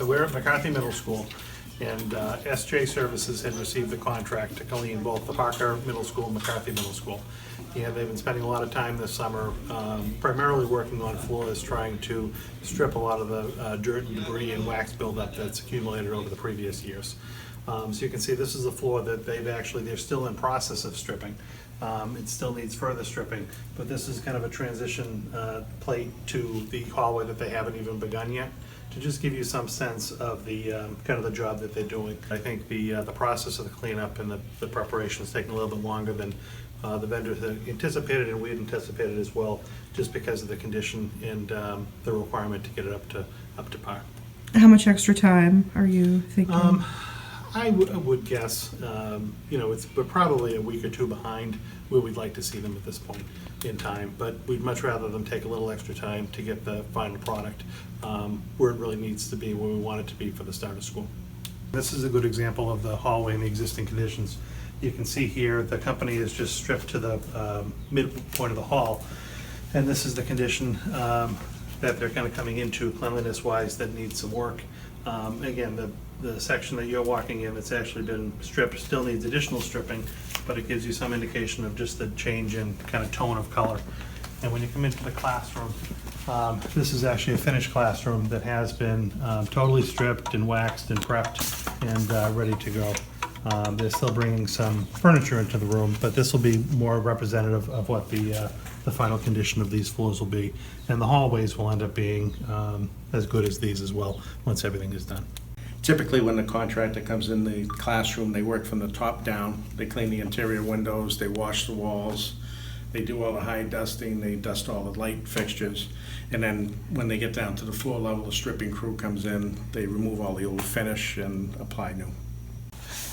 So we're at McCarthy Middle School, and SJ Services had received the contract to clean both the Parker Middle School and McCarthy Middle School. And they've been spending a lot of time this summer, primarily working on floors, trying to strip a lot of the dirt and debris and wax buildup that's accumulated over the previous years. So you can see this is the floor that they're still in process of stripping. It still needs further stripping, but this is kind of a transition plate to the hallway that they haven't even begun yet, to just give you some sense of the kind of the job that they're doing. I think the process of the cleanup and the preparation is taking a little bit longer than the vendors had anticipated, and we had anticipated as well, just because of the condition and the requirement to get it up to par. How much extra time are you thinking? I would guess, we're probably a week or two behind where we'd like to see them at this point in time, but we'd much rather them take a little extra time to get the final product where it really needs to be, where we want it to be for the start of school. This is a good example of the hallway and the existing conditions. You can see here the company is just stripped to the midpoint of the hall, and this is the condition that they're kind of coming into cleanliness-wise that needs some work. Again, the section that you're walking in, it's actually been stripped, still needs additional stripping, but it gives you some indication of just the change in kind of tone of color. And when you come into the classroom, this is actually a finished classroom that has been totally stripped and waxed and prepped and ready to go. They're still bringing some furniture into the room, but this will be more representative of what the final condition of these floors will be. And the hallways will end up being as good as these as well, once everything is done. Typically, when the contractor comes in the classroom, they work from the top down. They clean the interior windows, they wash the walls, they do all the high dusting, they dust all the light fixtures. And then when they get down to the floor level, the stripping crew comes in, they remove all the old finish and apply new.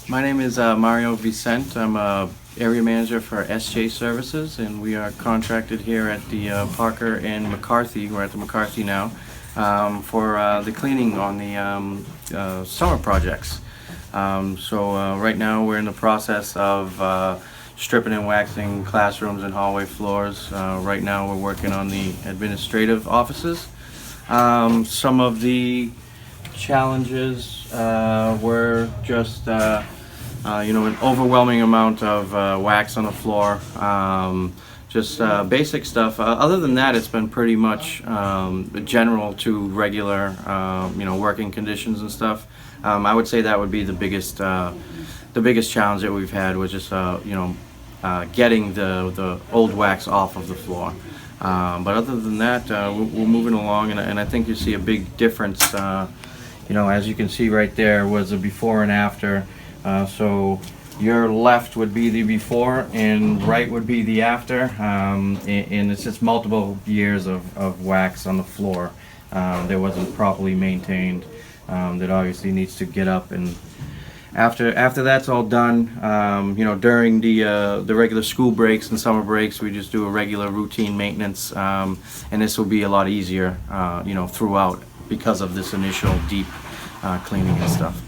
My name is Mario Vicente. I'm a area manager for SJ Services, and we are contracted here at the Parker and McCarthy. We're at the McCarthy now for the cleaning on the summer projects. So right now we're in the process of stripping and waxing classrooms and hallway floors. Right now we're working on the administrative offices. Some of the challenges were just an overwhelming amount of wax on the floor, just basic stuff. Other than that, it's been pretty much general to regular working conditions and stuff. I would say that would be the biggest challenge that we've had, was just getting the old wax off of the floor. But other than that, we're moving along, and I think you see a big difference. As you can see right there was a before and after. So your left would be the before and right would be the after. And it's just multiple years of wax on the floor that wasn't properly maintained. That obviously needs to get up, and after that's all done, during the regular school breaks and summer breaks, we just do a regular routine maintenance, and this will be a lot easier, throughout, because of this initial deep cleaning and stuff.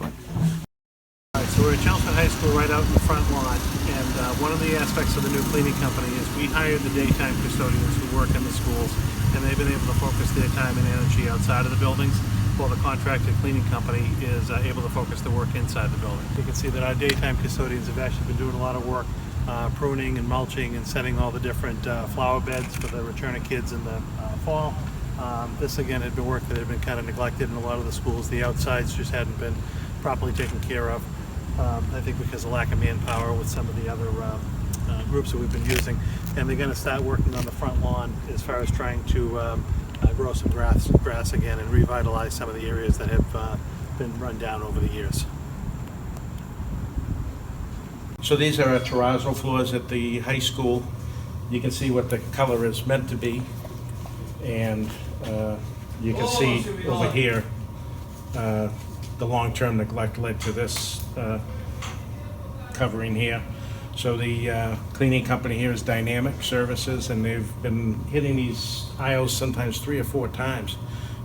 So we're at Chelmsford High School, right out in the front lawn, and one of the aspects of the new cleaning company is we hired the daytime custodians who work in the schools, and they've been able to focus their time and energy outside of the buildings, while the contracted cleaning company is able to focus the work inside the building. You can see that our daytime custodians have actually been doing a lot of work pruning and mulching and setting all the different flower beds for the returning kids in the fall. This again had been work that had been kind of neglected in a lot of the schools. The outsides just hadn't been properly taken care of. I think because of lack of manpower with some of the other groups that we've been using. And they're going to start working on the front lawn as far as trying to grow some grass again and revitalize some of the areas that have been run down over the years. So these are our terrazzo floors at the high school. You can see what the color is meant to be, and you can see over here the long-term neglect led to this covering here. So the cleaning company here is Dynamic Services, and they've been hitting these aisles sometimes 3 or 4 times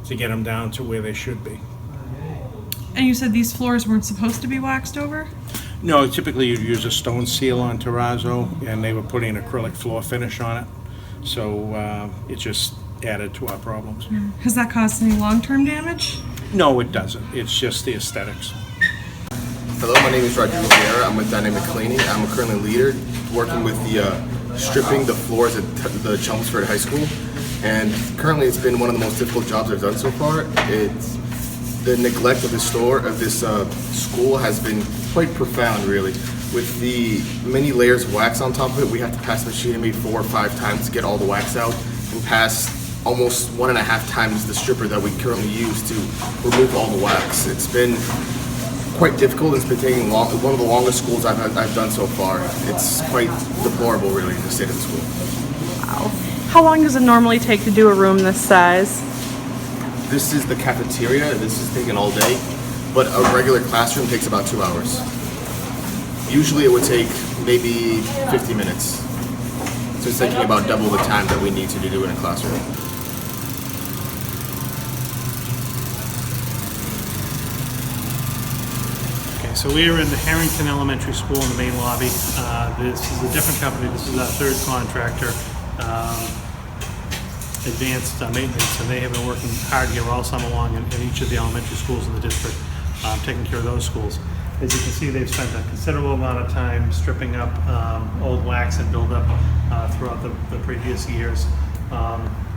to get them down to where they should be. And you said these floors weren't supposed to be waxed over? No, typically you'd use a stone seal on terrazzo, and they were putting acrylic floor finish on it. So it just added to our problems. Has that caused any long-term damage? No, it doesn't. It's just the aesthetics. Hello, my name is Rodrigo Vieira. I'm with Dynamic Cleaning. I'm currently a leader working with the stripping the floors at the Chelmsford High School. And currently it's been one of the most difficult jobs I've done so far. It's the neglect of this school has been quite profound, really. With the many layers of wax on top of it, we have to pass the machine maybe 4 or 5 times to get all the wax out, and pass almost 1.5 times the stripper that we currently use to remove all the wax. It's been quite difficult. It's been taking long, one of the longest schools I've done so far. It's quite deplorable, really, the state of the school. Wow. How long does it normally take to do a room this size? This is the cafeteria. This is taking all day, but a regular classroom takes about 2 hours. Usually it would take maybe 50 minutes. So it's taking about double the time that we need to do in a classroom. Okay, so we are in the Harrington Elementary School in the main lobby. This is a different company. This is our third contractor, Advanced Maintenance, and they have been working hard here all summer long in each of the elementary schools in the district, taking care of those schools. As you can see, they've spent a considerable amount of time stripping up old wax and buildup throughout the previous years.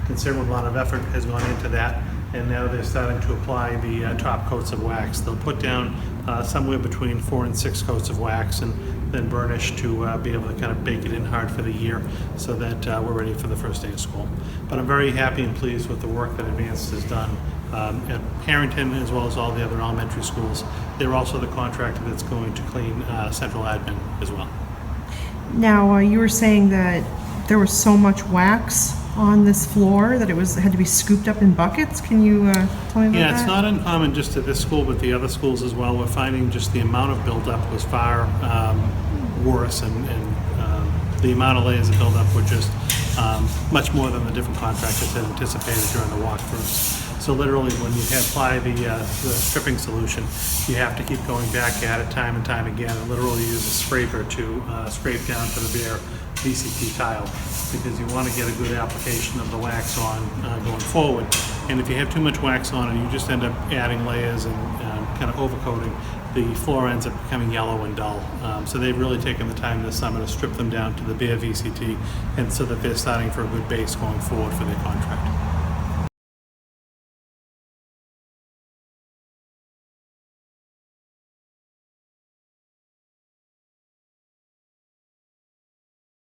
Considerable amount of effort has gone into that, and now they're starting to apply the top coats of wax. They'll put down somewhere between 4 and 6 coats of wax and then burnish to be able to kind of bake it in hard for the year so that we're ready for the first day of school. But I'm very happy and pleased with the work that Advanced has done at Harrington as well as all the other elementary schools. They're also the contractor that's going to clean central admin as well. Now, you were saying that there was so much wax on this floor that it had to be scooped up in buckets. Can you tell me about that? Yeah, it's not uncommon just at this school, but the other schools as well. We're finding just the amount of buildup was far worse, and the amount of layers of buildup were just much more than the different contractors had anticipated during the walkthroughs. So literally, when you apply the stripping solution, you have to keep going back at it time and time again, and literally use a scraper to scrape down to the bare VCT tile, because you want to get a good application of the wax on going forward. And if you have too much wax on and you just end up adding layers and kind of overcoating, the floor ends up becoming yellow and dull. So they've really taken the time this summer to strip them down to the bare VCT, and so that they're starting for a good base going forward for their contract.